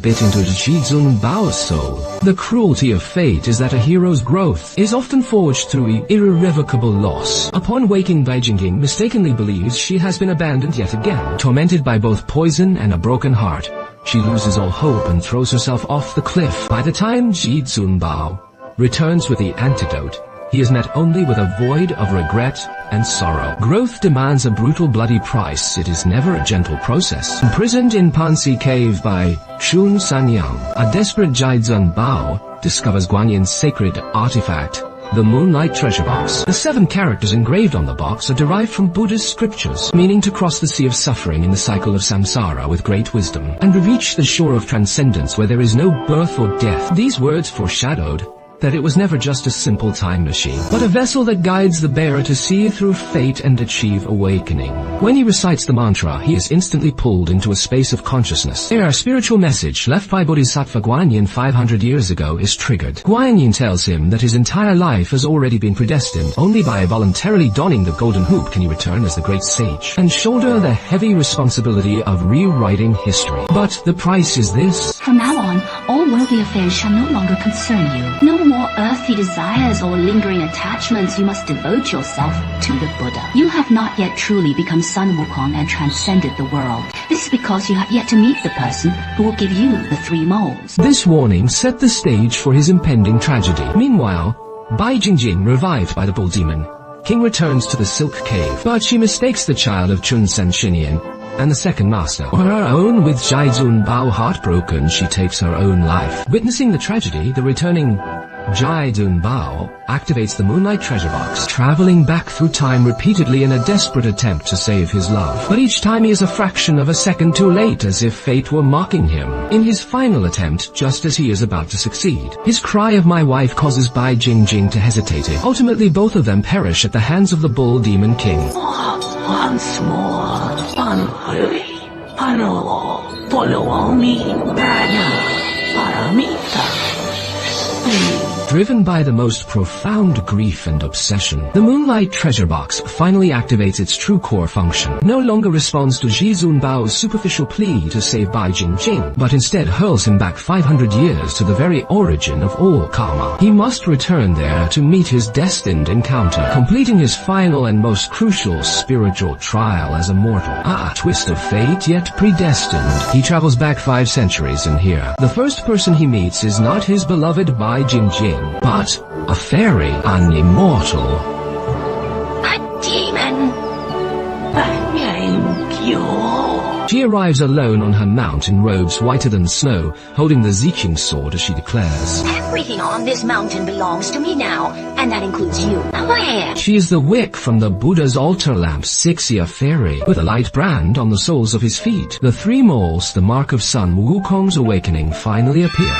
bit into Zhi Zunbao's soul. The cruelty of fate is that a hero's growth is often forged through irrevocable loss. Upon waking, Bai Jingjing mistakenly believes she has been abandoned yet again. Tormented by both poison and a broken heart, she loses all hope and throws herself off the cliff. By the time Zhi Zunbao returns with the antidote, he is met only with a void of regret and sorrow. Growth demands a brutal, bloody price. It is never a gentle process. Imprisoned in Panxi Cave by Shun Sanyang, a desperate Zhi Zunbao discovers Guanyin's sacred artifact, the Moonlight Treasure Box. The 7 characters engraved on the box are derived from Buddhist scriptures, meaning to cross the sea of suffering in the cycle of samsara with great wisdom, and reach the shore of transcendence where there is no birth or death. These words foreshadowed that it was never just a simple time machine, but a vessel that guides the bearer to see through fate and achieve awakening. When he recites the mantra, he is instantly pulled into a space of consciousness. There, a spiritual message left by Bodhisattva Guanyin 500 years ago is triggered. Guanyin tells him that his entire life has already been predestined. Only by voluntarily donning the golden hoop can he return as the great sage and shoulder the heavy responsibility of rewriting history. But the price is this. From now on, all worldly affairs shall no longer concern you. No more earthly desires or lingering attachments. You must devote yourself to the Buddha. You have not yet truly become Sun Wukong and transcended the world. This is because you have yet to meet the person who will give you the 3 moles. This warning set the stage for his impending tragedy. Meanwhile, Bai Jingjing, revived by the bull demon, King returns to the Silk Cave, but she mistakes the child of Chun Sen Xinyan and the second master for her own. With Zhi Zunbao heartbroken, she takes her own life. Witnessing the tragedy, the returning Zhi Zunbao activates the Moonlight Treasure Box, traveling back through time repeatedly in a desperate attempt to save his love. But each time he is a fraction of a second too late, as if fate were mocking him. In his final attempt, just as he is about to succeed, his cry of "my wife" causes Bai Jingjing to hesitate. Ultimately, both of them perish at the hands of the Bull Demon King. Once more, Driven by the most profound grief and obsession, the Moonlight Treasure Box finally activates its true core function. No longer responds to Zhi Zunbao's superficial plea to save Bai Jingjing, but instead hurls him back 500 years to the very origin of all karma. He must return there to meet his destined encounter, completing his final and most crucial spiritual trial as a mortal. A twist of fate, yet predestined. He travels back 5 centuries, and here, the first person he meets is not his beloved Bai Jingjing, but a fairy, an immortal. A demon. Thank you. She arrives alone on her mount in robes whiter than snow, holding the Ziqing sword as she declares, Everything on this mountain belongs to me now, and that includes you. Where? She is the wick from the Buddha's altar lamp, Sixia Fairy, with a light brand on the soles of his feet. The 3 moles, the mark of Sun Wukong's awakening, finally appear.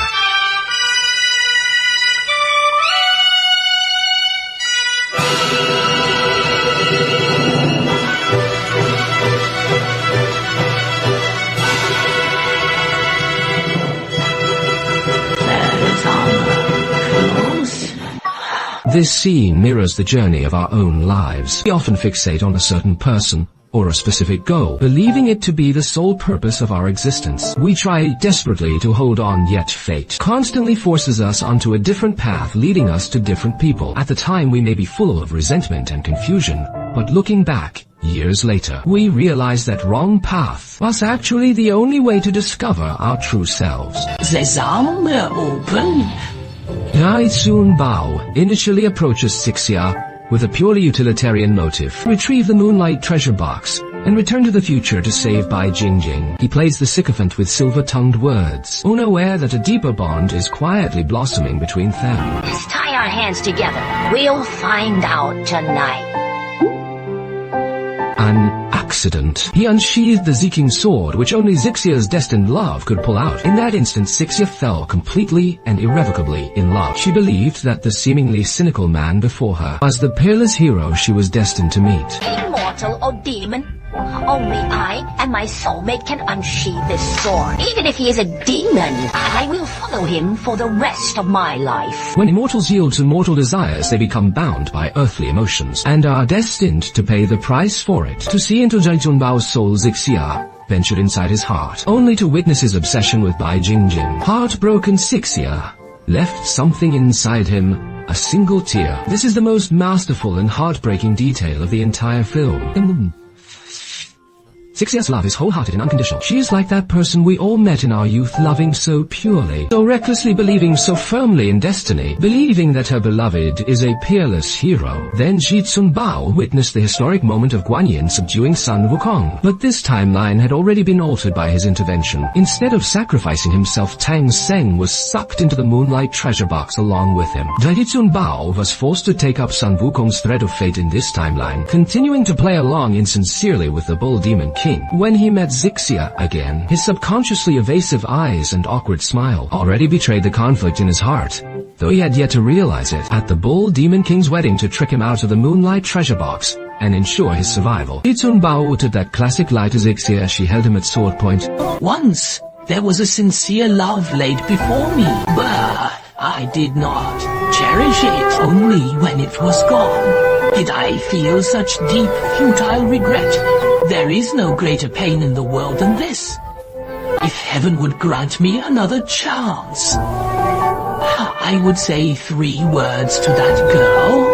This scene mirrors the journey of our own lives. We often fixate on a certain person or a specific goal, believing it to be the sole purpose of our existence. We try desperately to hold on, yet fate constantly forces us onto a different path, leading us to different people. At the time, we may be full of resentment and confusion, but looking back, years later, we realize that wrong path was actually the only way to discover our true selves. Sesame open. Zhi Zunbao initially approaches Sixia with a purely utilitarian motive: retrieve the Moonlight Treasure Box and return to the future to save Bai Jingjing. He plays the sycophant with silver-tongued words, unaware that a deeper bond is quietly blossoming between them. Let's tie our hands together. We'll find out tonight. An accident. He unsheathed the Ziqing sword, which only Zixia's destined love could pull out. In that instant, Zixia fell completely and irrevocably in love. She believed that the seemingly cynical man before her was the peerless hero she was destined to meet. Immortal or demon? Only I and my soulmate can unsheath this sword. Even if he is a demon, I will follow him for the rest of my life. When immortals yield to mortal desires, they become bound by earthly emotions and are destined to pay the price for it. To see into Zhi Zunbao's soul, Zixia ventured inside his heart, only to witness his obsession with Bai Jingjing. Heartbroken Sixia left something inside him, a single tear. This is the most masterful and heartbreaking detail of the entire film. Sixia's love is wholehearted and unconditional. She is like that person we all met in our youth, loving so purely, so recklessly, believing so firmly in destiny, believing that her beloved is a peerless hero. Then Ji Cunbao witnessed the historic moment of Guan Yin subduing Sun Wukong. But this timeline had already been altered by his intervention. Instead of sacrificing himself, Tang Seng was sucked into the moonlight treasure box along with him. Ji Cunbao was forced to take up Sun Wukong's thread of fate in this timeline, continuing to play along insincerely with the Bull Demon King. When he met Zixia again, his subconsciously evasive eyes and awkward smile already betrayed the conflict in his heart, though he had yet to realize it at the Bull Demon King's wedding to trick him out of the moonlight treasure box and ensure his survival. Ji Cunbao uttered that classic lie to Zixia as she held him at sword point. Once there was a sincere love laid before me, but I did not cherish it. Only when it was gone did I feel such deep, futile regret. There is no greater pain in the world than this. If heaven would grant me another chance, I would say 3 words to that girl.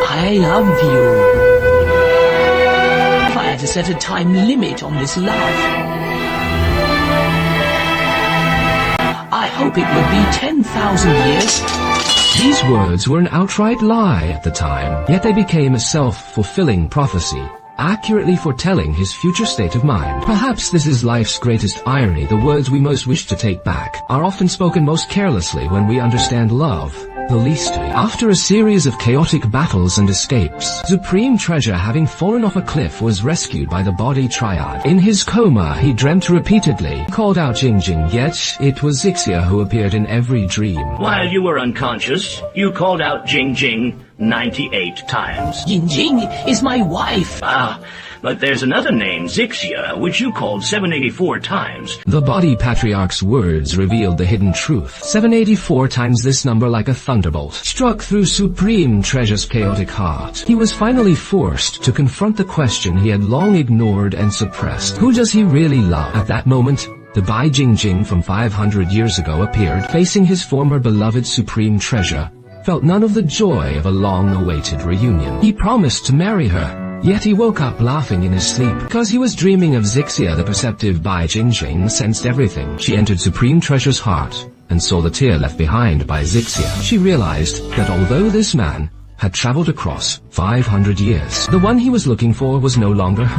I love you. If I had to set a time limit on this love, I hope it would be 10,000 years. These words were an outright lie at the time, yet they became a self-fulfilling prophecy, accurately foretelling his future state of mind. Perhaps this is life's greatest irony. The words we most wish to take back are often spoken most carelessly when we understand love the least. After a series of chaotic battles and escapes, Supreme Treasure, having fallen off a cliff, was rescued by the body triad. In his coma, he dreamt repeatedly, called out Jingjing, yet it was Zixia who appeared in every dream. While you were unconscious, you called out Jingjing 98 times. Jingjing is my wife. But there's another name, Zixia, which you called 784 times. The body patriarch's words revealed the hidden truth. 784 times, this number like a thunderbolt struck through Supreme Treasure's chaotic heart. He was finally forced to confront the question he had long ignored and suppressed. Who does he really love? At that moment, the Bai Jingjing from 500 years ago appeared, facing his former beloved Supreme Treasure, felt none of the joy of a long-awaited reunion. He promised to marry her, yet he woke up laughing in his sleep. Because he was dreaming of Zixia, the perceptive Bai Jingjing sensed everything. She entered Supreme Treasure's heart and saw the tear left behind by Zixia. She realized that although this man had traveled across 500 years, the one he was looking for was no longer her.